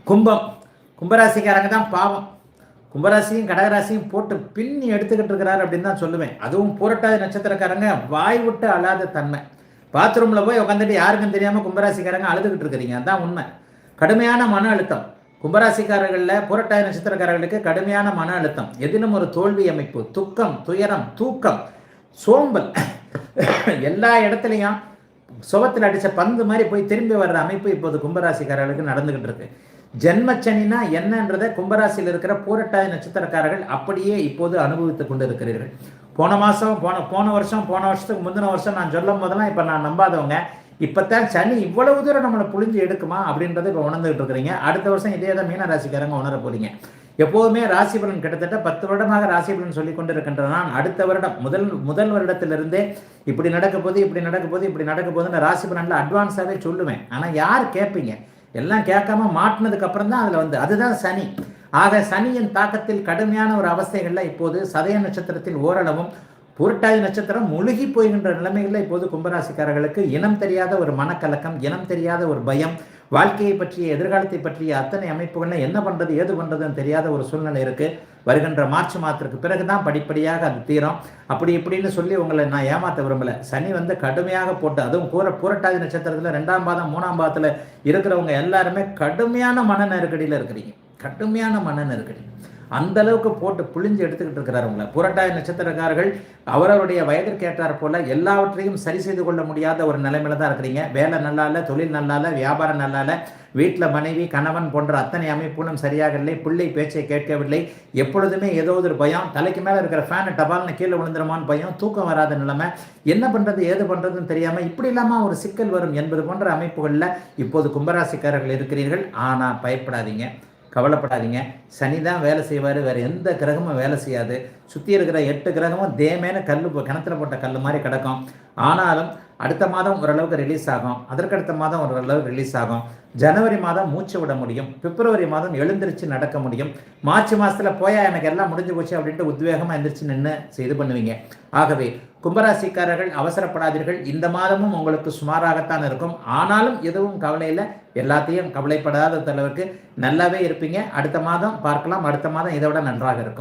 கும்பம், கும்பராசிக்காரங்க தான் பாவம். கும்பராசியும் கடகராசியும் போட்டு பின்னி எடுத்துக்கிட்டு இருக்கிறாரு அப்படின்னு தான் சொல்லுவேன். அதுவும் பூரட்டாதி நட்சத்திரக்காரங்க வாய் விட்டு அழாத தன்மை. பாத்ரூமில் போய் உட்காந்துட்டு யாருக்கும் தெரியாமல் கும்பராசிக்காரங்க அழுதுகிட்டு இருக்கிறீங்க. அதுதான் உண்மை. கடுமையான மன அழுத்தம் கும்பராசிக்காரர்களில் பூரட்டாதி நட்சத்திரக்காரர்களுக்கு கடுமையான மன அழுத்தம், எதிலும் ஒரு தோல்வி அமைப்பு, துக்கம், துயரம், தூக்கம், சோம்பல், எல்லா இடத்துலையும் சுபத்தில் அடித்த பந்து மாதிரி போய் திரும்பி வர்ற அமைப்பு இப்போது கும்பராசிக்காரர்களுக்கு நடந்துகிட்டு இருக்கு. ஜென்மச்சனினா என்னன்றதை கும்பராசியில் இருக்கிற பூரட்டாதி நட்சத்திரக்காரர்கள் அப்படியே இப்போது அனுபவித்துக் கொண்டு இருக்கிறீர்கள். போன வருஷத்துக்கு முந்தின வருஷம் நான் சொல்லும் போதெல்லாம் இப்போ நான் நம்பாதவங்க இப்போத்தான் சனி இவ்வளவு தூரம் நம்மளை புழிஞ்சு எடுக்குமா அப்படின்றத இப்போ உணர்ந்துகிட்டு இருக்கிறீங்க. அடுத்த வருஷம் இதே தான் மீன ராசிக்காரங்க உணர போறீங்க. எப்போதுமே ராசி பலன் கிட்டத்தட்ட 10 வருடமாக ராசி பலன் சொல்லி கொண்டு இருக்கின்ற நான் அடுத்த வருடம் முதல் வருடத்திலிருந்தே இப்படி நடக்க போது இப்படி நடக்க போதுன்னு ராசி பலன்ல அட்வான்ஸாகவே சொல்லுவேன். ஆனால் யார் கேட்பீங்க? எல்லாம் கேட்காம மாட்டினதுக்கு அப்புறம் தான் அதில் அதுதான் சனி. ஆக சனியின் தாக்கத்தில் கடுமையான ஒரு அவஸ்தைகள்ல இப்போது சதய நட்சத்திரத்தில் ஓரளவும் பூரட்டாதி நட்சத்திரம் முழுகி போகின்ற நிலைமைகளில் இப்போது கும்பராசிக்காரர்களுக்கு இனம் தெரியாத ஒரு மனக்கலக்கம், இனம் தெரியாத ஒரு பயம், வாழ்க்கையை பற்றிய எதிர்காலத்தை பற்றிய அத்தனை அமைப்புகளில் என்ன பண்ணுறது ஏது பண்ணுறதுன்னு தெரியாத ஒரு சூழ்நிலை இருக்குது. வருகின்ற மார்ச் மாதத்திற்கு பிறகுதான் படிப்படியாக அது தீரும். அப்படி இப்படின்னு சொல்லி உங்களை நான் ஏமாற்ற விரும்பலை. சனி கடுமையாக போட்டு, அதுவும் பூரட்டாதி நட்சத்திரத்தில் 2ஆம் பாதம் 3ஆம் பாதத்தில் இருக்கிறவங்க எல்லாருமே கடுமையான மன நெருக்கடியில் இருக்கிறீங்க. கடுமையான மன நெருக்கடி அந்த அளவுக்கு போட்டு புழிஞ்சு எடுத்துக்கிட்டு இருக்கிறாருங்கள. புரட்டாதி நட்சத்திரக்காரர்கள் அவரவருடைய வயதிற்கு ஏற்றார் போல எல்லாவற்றையும் சரி செய்து கொள்ள முடியாத ஒரு நிலைமையில தான் இருக்கிறீங்க. வேலை நல்லா இல்லை, தொழில் நல்லா இல்லை, வியாபாரம் நல்லா இல்லை, வீட்டில் மனைவி கணவன் போன்ற அத்தனை அமைப்புகளும் சரியாக இல்லை, பிள்ளை பேச்சை கேட்கவில்லை, எப்பொழுதுமே ஏதோ ஒரு பயம், தலைக்கு மேலே இருக்கிற ஃபேனை டபால்னு கீழே விழுந்துருமான்னு பயம், தூக்கம் வராத நிலைமை, என்ன பண்ணுறது ஏது பண்ணுறதுன்னு தெரியாமல் இப்படி இல்லாமல் ஒரு சிக்கல் வரும் என்பது போன்ற அமைப்புகளில் இப்போது கும்பராசிக்காரர்கள் இருக்கிறீர்கள். ஆனால் பயப்படாதீங்க, கவலைப்படாதீங்க. சனி தான் வேலை செய்வார், வேறு எந்த கிரகமும் வேலை செய்யாது. சுற்றி இருக்கிற 8 கிரகமும் தேமேன கிணத்துல போட்ட கல் மாதிரி கிடக்கும். ஆனாலும் அடுத்த மாதம் ஓரளவுக்கு ரிலீஸ் ஆகும், அதற்கடுத்த மாதம் ஓரளவுக்கு ரிலீஸ் ஆகும். ஜனவரி மாதம் மூச்சு விட முடியும், பிப்ரவரி மாதம் எழுந்திரிச்சு நடக்க முடியும், மார்ச் மாதத்தில் போயா எனக்கு எல்லாம் முடிஞ்சு போச்சு அப்படின்ட்டு உத்வேகமாக எழுந்திரிச்சு நின்று இது பண்ணுவீங்க. ஆகவே கும்பராசிக்காரர்கள் அவசரப்படாதீர்கள். இந்த மாதமும் உங்களுக்கு சுமாராகத்தான் இருக்கும். ஆனாலும் எதுவும் கவலையில், எல்லாத்தையும் கவலைப்படாத அளவுக்கு நல்லாவே இருப்பீங்க. அடுத்த மாதம் பார்க்கலாம். அடுத்த மாதம் இதை விட நன்றாக இருக்கும்.